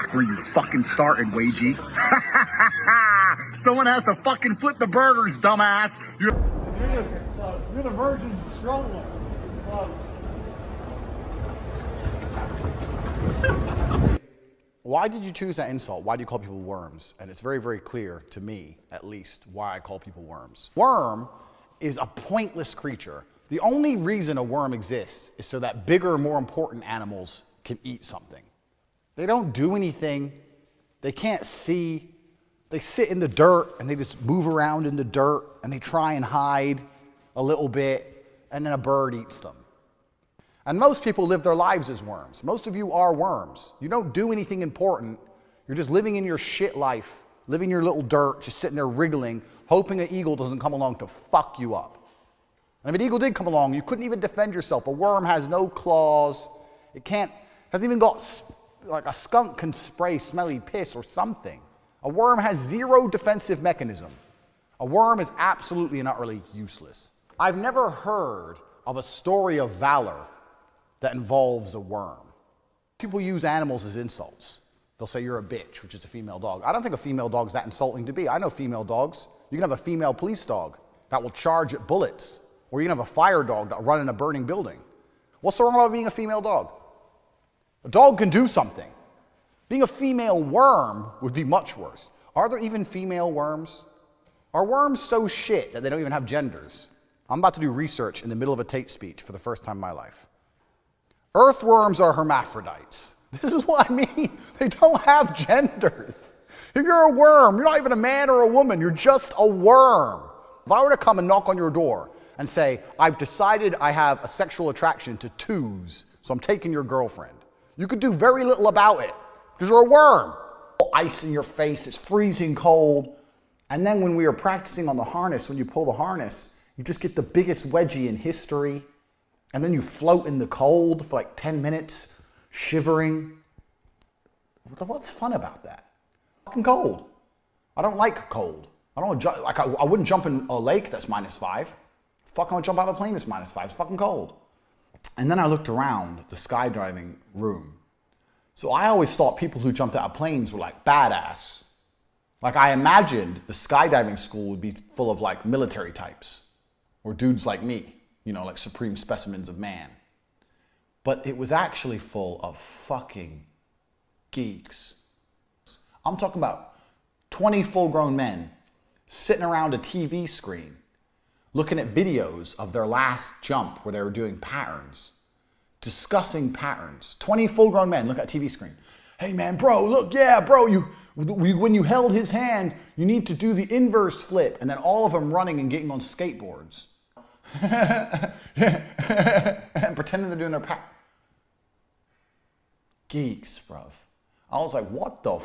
back where you fucking started, Wagey. Someone has to fucking flip the burgers, dumbass. You're the virgin stroller. Why did you choose that insult? Why do you call people worms? And it's very, very clear to me, at least, why I call people worms. Worm is a pointless creature. The only reason a worm exists is so that bigger, more important animals can eat something. They don't do anything. They can't see. They sit in the dirt and they just move around in the dirt and they try and hide a little bit and then a bird eats them. And most people live their lives as worms. Most of you are worms. You don't do anything important. You're just living in your shit life, living your little dirt, just sitting there wriggling, hoping an eagle doesn't come along to fuck you up. And if an eagle did come along, you couldn't even defend yourself. A worm has no claws. It hasn't even got, like a skunk can spray smelly piss or something. A worm has zero defensive mechanism. A worm is absolutely and utterly useless. I've never heard of a story of valor that involves a worm. People use animals as insults. They'll say you're a bitch, which is a female dog. I don't think a female dog's that insulting to be. I know female dogs. You can have a female police dog that will charge at bullets, or you can have a fire dog that'll run in a burning building. What's so wrong about being a female dog? A dog can do something. Being a female worm would be much worse. Are there even female worms? Are worms so shit that they don't even have genders? I'm about to do research in the middle of a Tate speech for the first time in my life. Earthworms are hermaphrodites. This is what I mean. They don't have genders. If you're a worm, you're not even a man or a woman. You're just a worm. If I were to come and knock on your door and say, I've decided I have a sexual attraction to twos, so I'm taking your girlfriend, you could do very little about it because you're a worm. Ice in your face, it's freezing cold. And then when we were practicing on the harness, when you pull the harness, you just get the biggest wedgie in history. And then you float in the cold for like 10 minutes, shivering. What's fun about that? Fucking cold. I don't like cold. I don't like. I wouldn't jump in a lake that's -5. Fuck, I would jump out of a plane that's -5. It's fucking cold. And then I looked around the skydiving room. So I always thought people who jumped out of planes were like badass. Like I imagined the skydiving school would be full of like military types or dudes like me. You know, like supreme specimens of man. But it was actually full of fucking geeks. I'm talking about 20 full-grown men sitting around a TV screen looking at videos of their last jump where they were doing patterns, discussing patterns. 20 full-grown men look at a TV screen. Hey man, bro, look, yeah, bro, when you held his hand, you need to do the inverse flip. And then all of them running and getting on skateboards. And pretending they're doing their geeks, bruv. I was like, what the